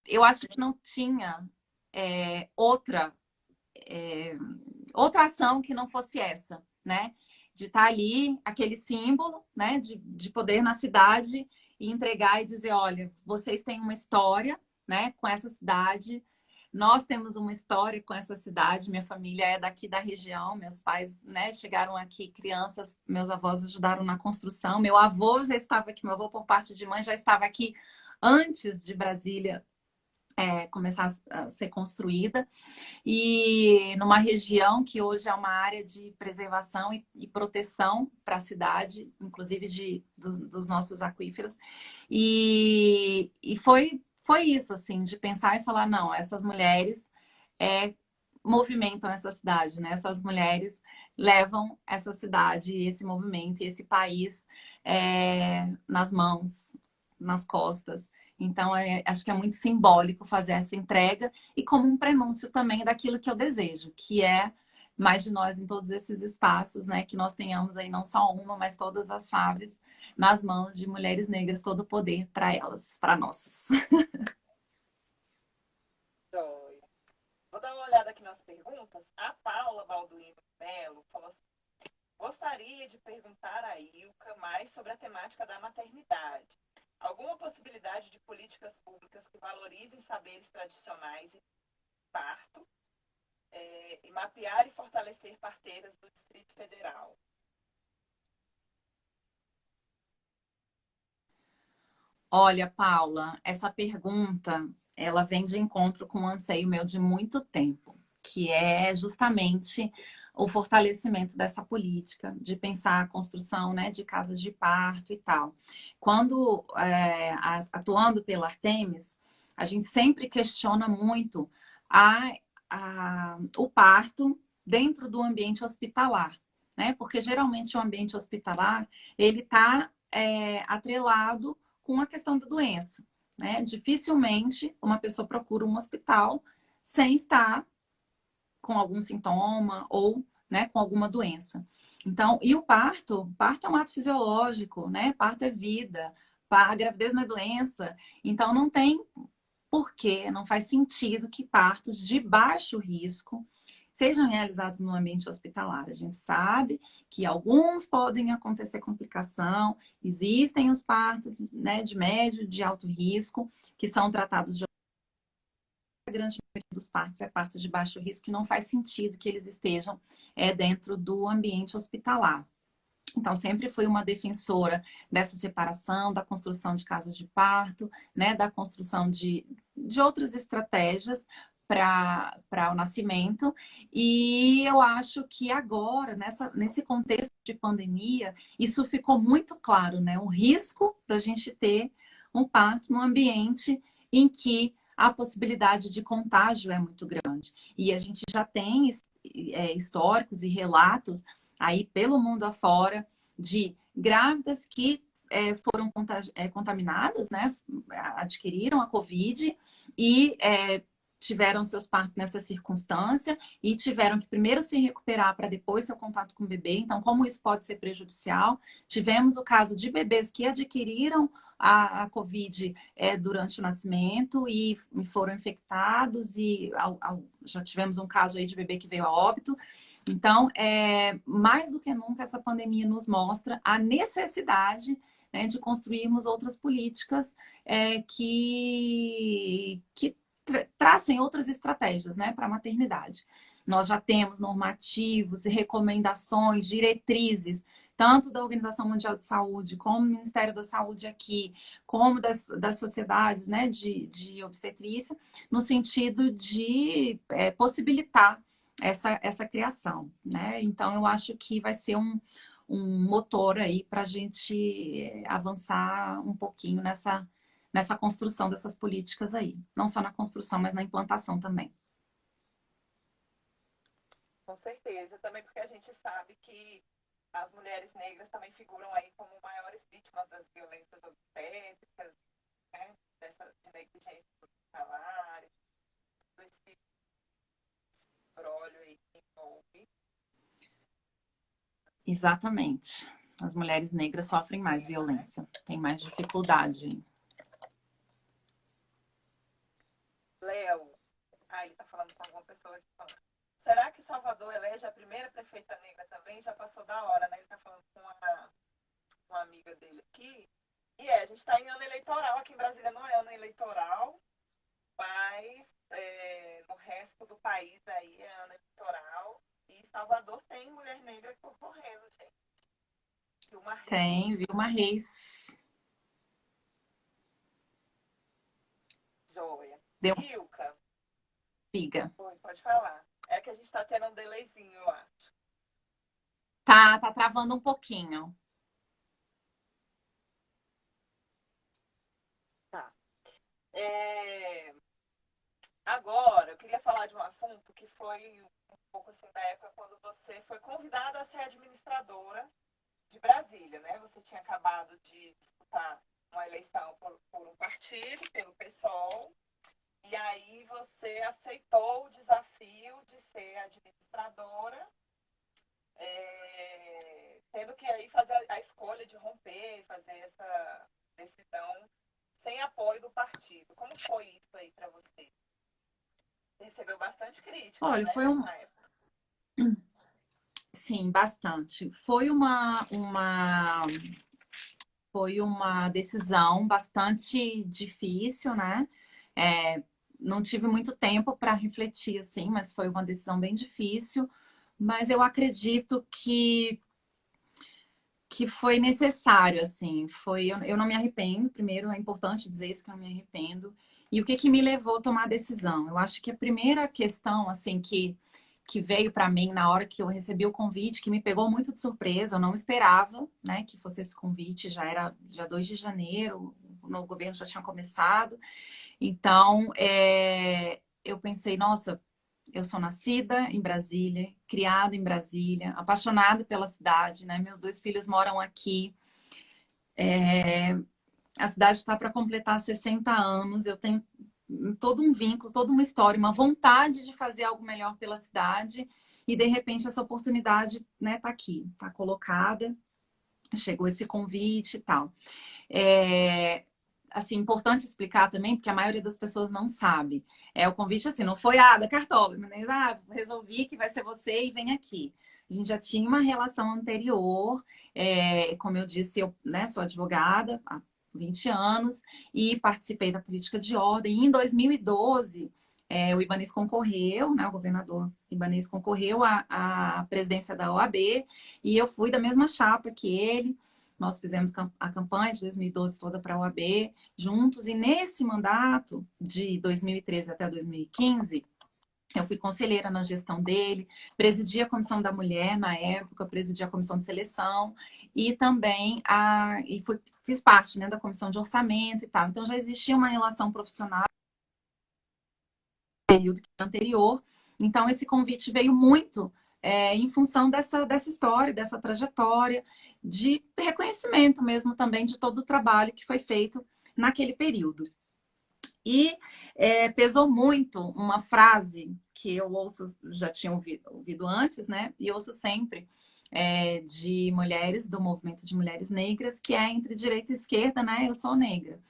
eu acho que não tinha outra outra ação que não fosse essa, né? De estar ali, aquele símbolo, né? De poder na cidade e entregar e dizer, olha, vocês têm uma história, né? Com essa cidade. Nós temos uma história com essa cidade. Minha família é daqui da região. Meus pais, né? Chegaram aqui crianças. Meus avós ajudaram na construção. Meu avô já estava aqui. Meu avô, por parte de mãe, já estava aqui antes de Brasília começar a ser construída e numa região que hoje é uma área de preservação e proteção para a cidade, inclusive dos nossos aquíferos. E foi isso, assim, de pensar e falar, não, essas mulheres movimentam essa cidade, né? Essas mulheres levam essa cidade, esse movimento e esse país nas mãos, nas costas. Então, acho que é muito simbólico fazer essa entrega e como um prenúncio também daquilo que eu desejo, que é mais de nós em todos esses espaços, né? Que nós tenhamos aí não só uma, mas todas as chaves nas mãos de mulheres negras, todo o poder para elas, para nós. Joia. Vou dar uma olhada aqui nas perguntas. A Paula Balduino Melo falou assim: gostaria de perguntar a Ilka mais sobre a temática da maternidade. Alguma possibilidade de políticas públicas que valorizem saberes tradicionais e parto, e mapear e fortalecer parteiras do Distrito Federal? Olha, Paula, essa pergunta, ela vem de encontro com um anseio meu de muito tempo, que é justamente o fortalecimento dessa política, de pensar a construção, né, de casas de parto e tal. Quando atuando pela Artemis, a gente sempre questiona muito o parto dentro do ambiente hospitalar, né? Porque geralmente o ambiente hospitalar ele está atrelado com a questão da doença, né? Dificilmente uma pessoa procura um hospital sem estar com algum sintoma ou, né, com alguma doença. Então, e o parto é um ato fisiológico, né? Parto é vida, a gravidez não é doença. Então, não tem porquê, não faz sentido que partos de baixo risco sejam realizados no ambiente hospitalar. A gente sabe que alguns podem acontecer complicação, existem os partos, né, de médio, de alto risco, que são tratados de a grande maioria dos partos é parto de baixo risco, que não faz sentido que eles estejam dentro do ambiente hospitalar. Então, sempre fui uma defensora dessa separação, da construção de casas de parto, né, da construção de outras estratégias para o nascimento. E eu acho que agora, nesse contexto de pandemia, isso ficou muito claro, né? O risco da gente ter um parto num ambiente em que a possibilidade de contágio é muito grande. E a gente já tem históricos e relatos aí pelo mundo afora de grávidas que foram contaminadas, né? Adquiriram a Covid e tiveram seus partos nessa circunstância e tiveram que primeiro se recuperar para depois ter o contato com o bebê. Então, como isso pode ser prejudicial? Tivemos o caso de bebês que adquiriram a Covid durante o nascimento e foram infectados e já tivemos um caso aí de bebê que veio a óbito. Então, mais do que nunca, essa pandemia nos mostra a necessidade, né, de construirmos outras políticas que tracem outras estratégias, né, para a maternidade. Nós já temos normativos e recomendações, diretrizes, tanto da Organização Mundial de Saúde, como do Ministério da Saúde aqui, como das sociedades, né, de obstetrícia, no sentido de possibilitar essa criação, né? Então, eu acho que vai ser um motor aí para a gente avançar um pouquinho nessa construção dessas políticas aí. Não só na construção, mas na implantação também. Com certeza, também porque a gente sabe que as mulheres negras também figuram aí como maiores vítimas das violências obstétricas, né? Dessa negligência hospitalar, esse brolho aí que envolve. Exatamente. As mulheres negras sofrem mais violência, têm mais dificuldade. Léo, ele tá falando com alguma pessoa aqui falando. Será que Salvador elege a primeira prefeita negra também? Já passou da hora, né? Ele tá falando com uma amiga dele aqui. E a gente está em ano eleitoral, aqui em Brasília não é ano eleitoral, mas no resto do país aí é ano eleitoral. E Salvador tem mulher negra concorrendo, gente. Tem, Vilma Reis. Joia. Deu. Ilka. Siga. Oi, pode falar. É que a gente está tendo um delayzinho, eu acho. Tá travando um pouquinho. Tá. Agora, eu queria falar de um assunto que foi um pouco assim da época quando você foi convidada a ser administradora de Brasília, né? Você tinha acabado de disputar uma eleição por um partido, pelo PSOL, e aí você aceitou o desafio de ser administradora, tendo que aí fazer a escolha de romper, fazer essa decisão sem apoio do partido. Como foi isso aí para você? Você recebeu bastante crítica, Olha, né, foi nessa época. Sim, bastante. Foi uma decisão bastante difícil, né? Não tive muito tempo para refletir, assim, mas foi uma decisão bem difícil. Mas eu acredito que foi necessário, assim. Eu não me arrependo, primeiro, é importante dizer isso, que eu não me arrependo. E o que me levou a tomar a decisão? Eu acho que a primeira questão, assim, que que veio para mim na hora que eu recebi o convite, que me pegou muito de surpresa. Eu não esperava, né, que fosse esse convite. Já era dia 2 de janeiro, o novo governo já tinha começado. Então, eu pensei, nossa, eu sou nascida em Brasília, criada em Brasília, apaixonada pela cidade, né? Meus 2 filhos moram aqui. A cidade está para completar 60 anos. Eu tenho todo um vínculo, toda uma história, uma vontade de fazer algo melhor pela cidade. E, de repente, essa oportunidade, né, tá aqui, tá colocada. Chegou esse convite e tal. Assim, importante explicar também, porque a maioria das pessoas não sabe. O convite, assim, não foi, da Cartola, mas, resolvi que vai ser você e vem aqui. A gente já tinha uma relação anterior, como eu disse, eu, né, sou advogada há 20 anos e participei da política de ordem. Em 2012, o Ibanez concorreu, né, o governador Ibanez concorreu à presidência da OAB e eu fui da mesma chapa que ele. Nós fizemos a campanha de 2012 toda para a OAB juntos, e nesse mandato de 2013 até 2015, eu fui conselheira na gestão dele, presidi a Comissão da Mulher na época, presidi a Comissão de Seleção e também fiz parte, né, da Comissão de Orçamento e tal. Então já existia uma relação profissional no período anterior. Então esse convite veio muito em função dessa história, dessa trajetória, de reconhecimento mesmo também de todo o trabalho que foi feito naquele período. E pesou muito uma frase que eu ouço, já tinha ouvido antes, né? E ouço sempre de mulheres, do movimento de mulheres negras, que é entre direita e esquerda, né? Eu sou negra.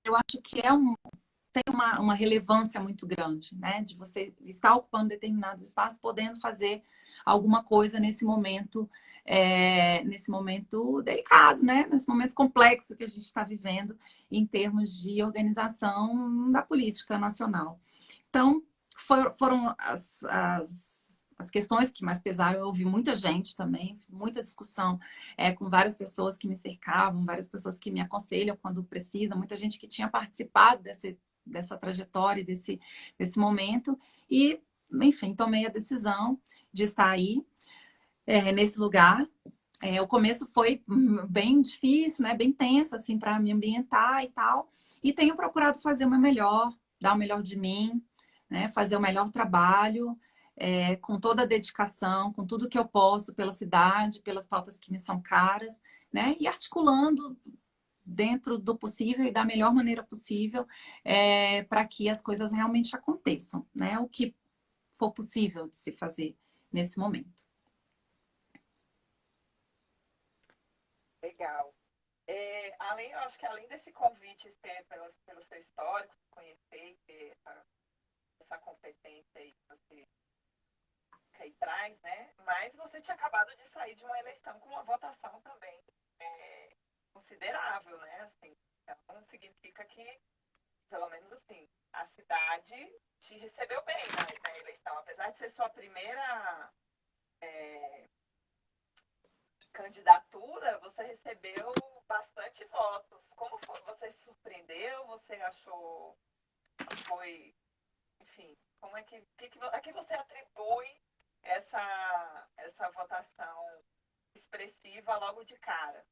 Eu acho que tem uma relevância muito grande, né? De você estar ocupando determinados espaços, podendo fazer alguma coisa nesse momento delicado, né? Nesse momento complexo que a gente está vivendo em termos de organização da política nacional. Então, foram as questões que mais pesaram. Eu ouvi muita gente também, muita discussão com várias pessoas que me cercavam, várias pessoas que me aconselham quando precisa, muita gente que tinha participado dessa trajetória, desse momento. E, enfim, tomei a decisão de estar aí, nesse lugar. O começo foi bem difícil, né? Bem tenso, assim, para me ambientar e tal. E tenho procurado fazer o meu melhor, dar o melhor de mim, né? Fazer o melhor trabalho, com toda a dedicação, com tudo que eu posso pela cidade, pelas pautas que me são caras, né? E articulando dentro do possível e da melhor maneira possível, para que as coisas realmente aconteçam, né? O que for possível de se fazer nesse momento. Legal. Eu acho que além desse convite ser pelo seu histórico, conhecer e ter essa competência aí que você traz, né? Mas você tinha acabado de sair de uma eleição com uma votação também considerável, né? Assim, então significa que, pelo menos assim, a cidade te recebeu bem na eleição, apesar de ser sua primeira candidatura, você recebeu bastante votos. Como foi? Você se surpreendeu? Você achou que foi, enfim, como é que a que você atribui essa votação expressiva logo de cara?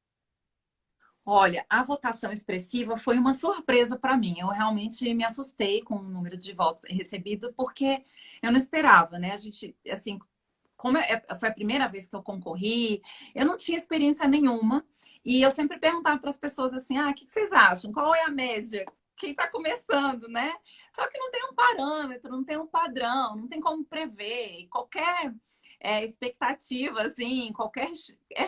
Olha, a votação expressiva foi uma surpresa para mim. Eu realmente me assustei com o número de votos recebido, porque eu não esperava, né? A gente, assim, como foi a primeira vez que eu concorri, eu não tinha experiência nenhuma. E eu sempre perguntava para as pessoas assim: o que vocês acham? Qual é a média? Quem está começando, né? Só que não tem um parâmetro, não tem um padrão, não tem como prever. E qualquer expectativa, assim, qualquer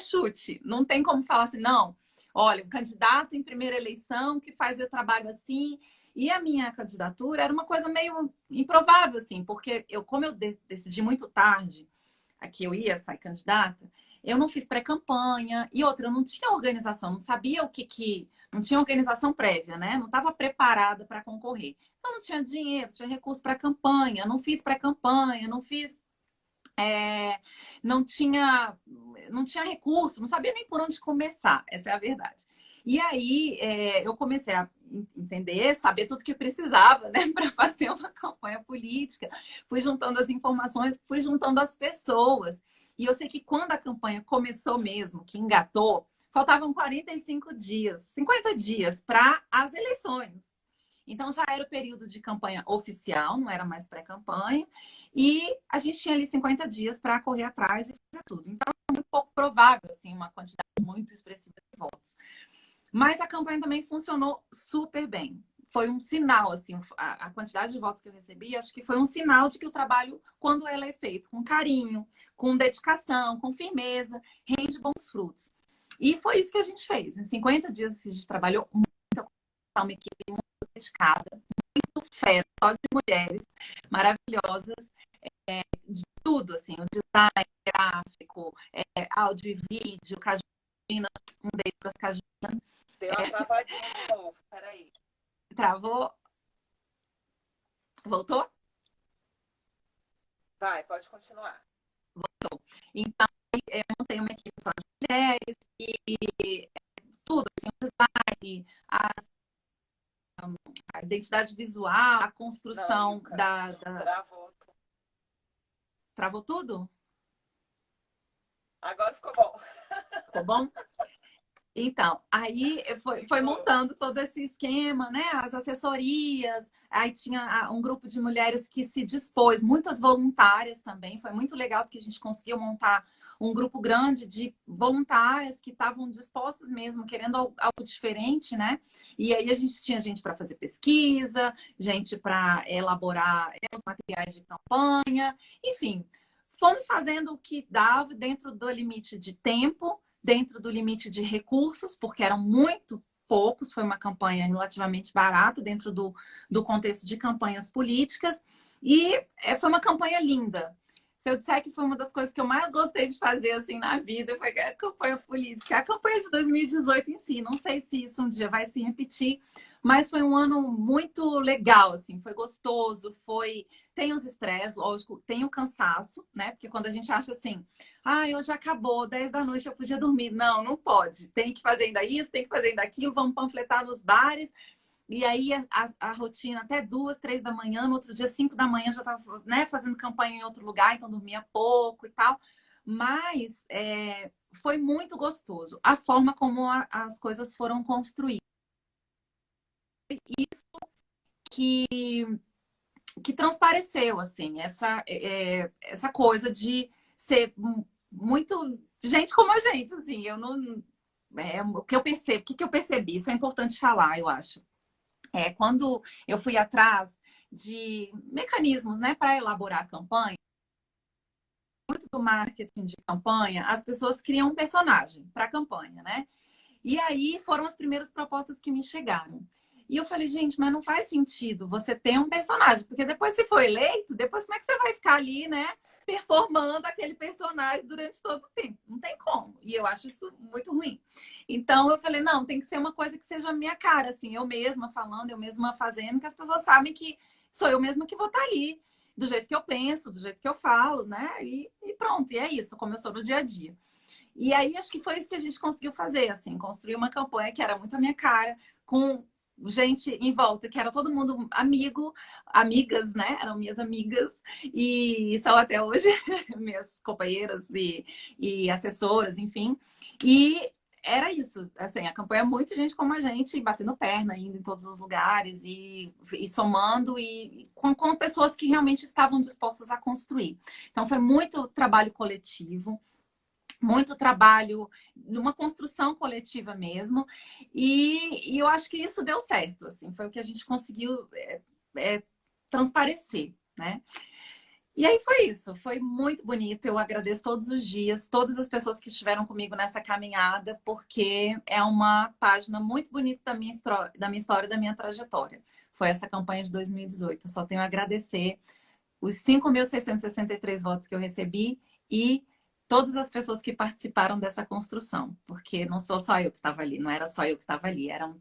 chute. Não tem como falar assim, não. Olha, o candidato em primeira eleição que faz o trabalho assim. E a minha candidatura era uma coisa meio improvável, assim, porque como eu decidi muito tarde que eu ia sair candidata, eu não fiz pré-campanha. E outra, eu não tinha organização, não sabia não tinha organização prévia, né? Não estava preparada para concorrer. Então, não tinha dinheiro, tinha recurso para campanha, não fiz pré-campanha, não fiz. Não tinha recurso, não sabia nem por onde começar, essa é a verdade. E aí eu comecei a entender, saber tudo que precisava, né, para fazer uma campanha política. Fui juntando as informações, fui juntando as pessoas. E eu sei que quando a campanha começou mesmo, que engatou, faltavam 45 dias, 50 dias para as eleições. Então já era o período de campanha oficial, não era mais pré-campanha, e a gente tinha ali 50 dias para correr atrás e fazer tudo. Então é muito pouco provável, assim, uma quantidade muito expressiva de votos. Mas a campanha também funcionou super bem. Foi um sinal, assim, a quantidade de votos que eu recebi, acho que foi um sinal de que o trabalho, quando ele é feito com carinho, com dedicação, com firmeza, rende bons frutos. E foi isso que a gente fez. Em 50 dias a gente trabalhou muito, uma equipe muito dedicada, muito fera, só de mulheres maravilhosas, de tudo, assim, o design gráfico, áudio e vídeo, Cajuína, um beijo para as Cajuínas. Deu uma travadinha de novo, peraí. Travou? Voltou? Vai, pode continuar. Então, eu montei uma equipe só de mulheres e tudo, assim, o design, a identidade visual, a Não, construção Ilka, da... travou. Travou tudo? Agora ficou bom. Ficou bom? Então, aí foi Melhorou. montando todo esse esquema, né? As assessorias, aí tinha um grupo de mulheres que se dispôs, muitas voluntárias também. Foi muito legal porque a gente conseguiu montar um grupo grande de voluntárias que estavam dispostas mesmo, querendo algo diferente, né? E aí a gente tinha gente para fazer pesquisa, gente para elaborar os materiais de campanha, enfim, fomos fazendo o que dava dentro do limite de tempo, dentro do limite de recursos, porque eram muito poucos, foi uma campanha relativamente barata dentro do contexto de campanhas políticas, e foi uma campanha linda. Se eu disser que foi uma das coisas que eu mais gostei de fazer assim na vida, foi a campanha política, a campanha de 2018 em si. Não sei se isso um dia vai se repetir, mas foi um ano muito legal, assim, foi gostoso, tem os estresses, lógico, tem o cansaço, né? Porque quando a gente acha assim, hoje acabou, 10 da noite eu podia dormir. Não, não pode. Tem que fazer ainda isso, tem que fazer ainda aquilo, vamos panfletar nos bares. E aí a rotina até 2, 3 da manhã, no outro dia, 5 da manhã, já estava, né, fazendo campanha em outro lugar, então dormia pouco e tal. Mas foi muito gostoso a forma como as coisas foram construídas. Isso que, que transpareceu, assim, essa coisa de ser muito gente como a gente, assim, eu não... o que eu percebo, o que eu percebi, isso é importante falar, eu acho. Quando eu fui atrás de mecanismos, né, para elaborar a campanha, muito do marketing de campanha, as pessoas criam um personagem para a campanha, né? E aí foram as primeiras propostas que me chegaram. E eu falei, gente, mas não faz sentido você ter um personagem, porque depois se for eleito, depois como é que você vai ficar ali, né? Performando aquele personagem durante todo o tempo. Não tem como. E eu acho isso muito ruim. Então eu falei, não, tem que ser uma coisa que seja a minha cara, assim, eu mesma falando, eu mesma fazendo, que as pessoas sabem que sou eu mesma que vou estar ali, do jeito que eu penso, do jeito que eu falo, né? E pronto, e é isso, como eu sou no dia a dia. E aí acho que foi isso que a gente conseguiu fazer, assim, construir uma campanha que era muito a minha cara, com gente em volta, que era todo mundo amigo, amigas, né? Eram minhas amigas e são até hoje minhas companheiras e assessoras, enfim. E era isso, assim, a campanha é muito gente como a gente, batendo perna, indo em todos os lugares e somando e com pessoas que realmente estavam dispostas a construir. Então foi muito trabalho coletivo, muito trabalho numa construção coletiva mesmo, e eu acho que isso deu certo, assim, foi o que a gente conseguiu transparecer, né? E aí foi isso, foi muito bonito, eu agradeço todos os dias, todas as pessoas que estiveram comigo nessa caminhada, porque é uma página muito bonita da minha história, da minha trajetória. Foi essa campanha de 2018, eu só tenho a agradecer os 5.663 votos que eu recebi e todas as pessoas que participaram dessa construção, porque não sou só eu que estava ali, não era só eu que estava ali, eram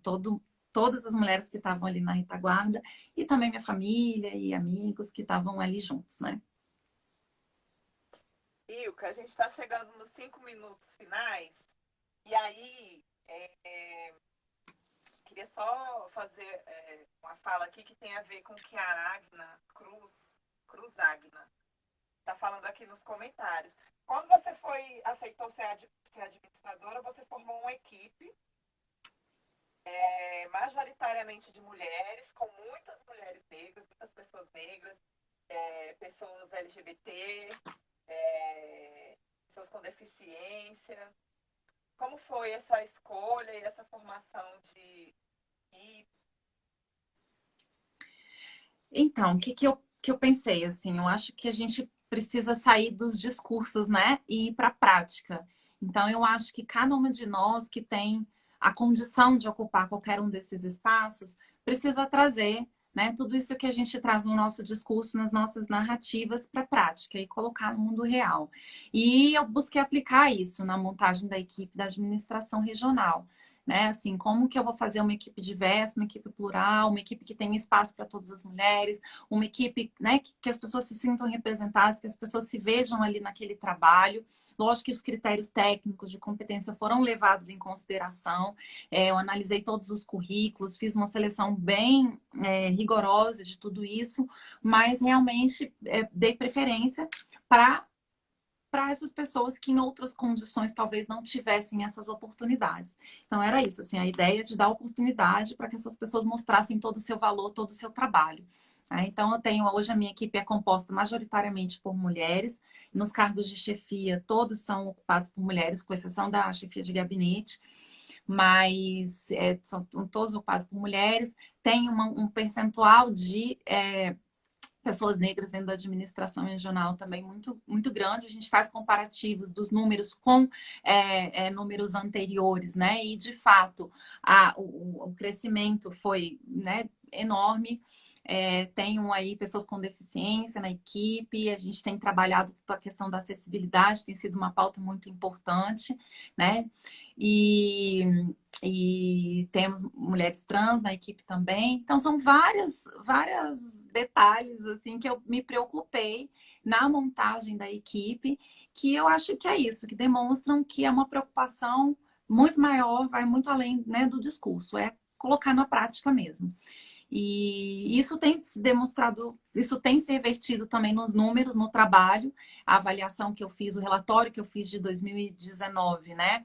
todas as mulheres que estavam ali na retaguarda e também minha família e amigos que estavam ali juntos, né? Ilka, a gente está chegando nos 5 minutos finais. E aí, queria só fazer uma fala aqui que tem a ver com o que a Agna Cruz Agna está falando aqui nos comentários. Quando você aceitou ser administradora, você formou uma equipe majoritariamente de mulheres, com muitas mulheres negras, muitas pessoas negras, pessoas LGBT, pessoas com deficiência. Como foi essa escolha e essa formação de equipe? Então, o que eu pensei, assim, eu acho que a gente precisa sair dos discursos, né, e ir para a prática. Então, eu acho que cada uma de nós que tem a condição de ocupar qualquer um desses espaços precisa trazer, né, tudo isso que a gente traz no nosso discurso, nas nossas narrativas para a prática e colocar no mundo real. E eu busquei aplicar isso na montagem da equipe da administração regional. Né? Assim, como que eu vou fazer uma equipe diversa, uma equipe plural, uma equipe que tenha espaço para todas as mulheres, uma equipe, né, que as pessoas se sintam representadas, que as pessoas se vejam ali naquele trabalho. Lógico que os critérios técnicos de competência foram levados em consideração. Eu analisei todos os currículos, fiz uma seleção bem rigorosa de tudo isso, mas realmente dei preferência para essas pessoas que em outras condições talvez não tivessem essas oportunidades. Então era isso, assim, a ideia de dar oportunidade para que essas pessoas mostrassem todo o seu valor, todo o seu trabalho. Então eu tenho hoje a minha equipe é composta majoritariamente por mulheres, nos cargos de chefia todos são ocupados por mulheres, com exceção da chefia de gabinete, mas são todos ocupados por mulheres. Tem um percentual de pessoas negras dentro da administração regional também muito, muito grande. A gente faz comparativos dos números com números anteriores, né? E, de fato, o crescimento foi, né, enorme. Tenho aí pessoas com deficiência na equipe, a gente tem trabalhado a questão da acessibilidade, tem sido uma pauta muito importante, né? E, e temos mulheres trans na equipe também. Então, são vários detalhes assim que eu me preocupei na montagem da equipe, que eu acho que é isso, que demonstram que é uma preocupação muito maior, vai muito além, né, do discurso, é colocar na prática mesmo. E isso tem se demonstrado, isso tem se revertido também nos números, no trabalho, a avaliação que eu fiz, o relatório que eu fiz de 2019, né?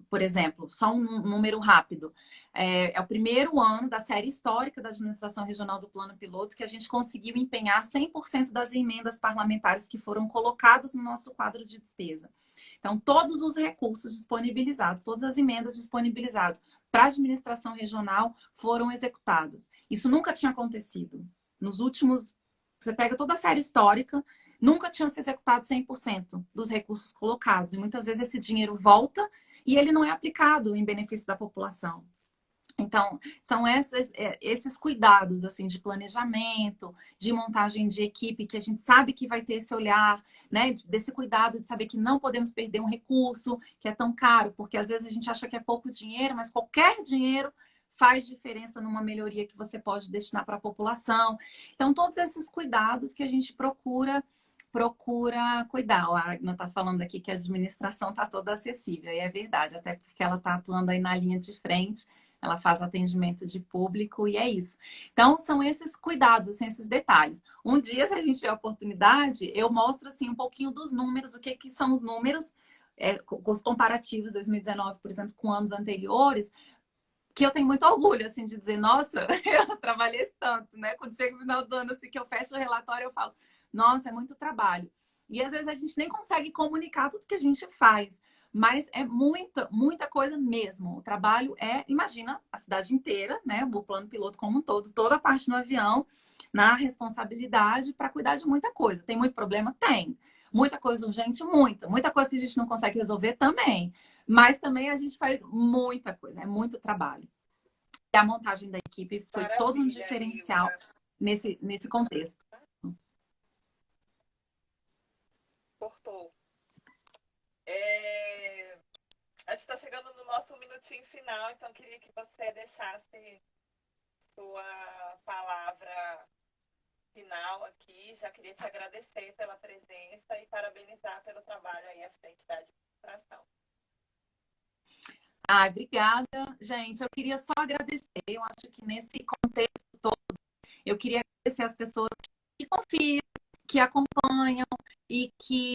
Por exemplo, só um número rápido. É o primeiro ano da série histórica da administração regional do Plano Piloto que a gente conseguiu empenhar 100% das emendas parlamentares que foram colocadas no nosso quadro de despesa. Então, todos os recursos disponibilizados, todas as emendas disponibilizadas para a administração regional foram executadas. Isso nunca tinha acontecido. Nos últimos. Você pega toda a série histórica, nunca tinha se executado 100% dos recursos colocados. E muitas vezes esse dinheiro volta e ele não é aplicado em benefício da população. Então, são esses cuidados assim de planejamento, de montagem de equipe, que a gente sabe que vai ter esse olhar, né, desse cuidado de saber que não podemos perder um recurso que é tão caro, porque às vezes a gente acha que é pouco dinheiro, mas qualquer dinheiro faz diferença numa melhoria que você pode destinar para a população. Então, todos esses cuidados que a gente procura cuidar. A Agna está falando aqui que a administração está toda acessível, e é verdade, até porque ela está atuando aí na linha de frente, ela faz atendimento de público e é isso. Então, são esses cuidados, assim, esses detalhes. Um dia, se a gente tiver a oportunidade, eu mostro assim, um pouquinho dos números, o que são os números, com os comparativos 2019, por exemplo, com anos anteriores, que eu tenho muito orgulho, assim, de dizer, nossa, eu trabalhei tanto, né? Quando chega no final do ano, assim, que eu fecho o relatório, eu falo, nossa, é muito trabalho. E às vezes a gente nem consegue comunicar tudo que a gente faz, mas é muita, muita coisa mesmo. O trabalho imagina, a cidade inteira, né? O plano piloto como um todo, toda a parte no avião, na responsabilidade para cuidar de muita coisa. Tem muito problema? Tem. Muita coisa urgente? Muita. Muita coisa que a gente não consegue resolver? Também. Mas também a gente faz muita coisa, é muito trabalho. E a montagem da equipe foi todo um Maravilha, diferencial Ilka. nesse contexto. Cortou. É, A gente está chegando no nosso minutinho final, então queria que você deixasse sua palavra final aqui. Já queria te agradecer pela presença e parabenizar pelo trabalho aí à frente da administração. Ai, obrigada, gente. Eu queria só agradecer. Eu acho que nesse contexto todo, eu queria agradecer as pessoas que confiam, que acompanham e que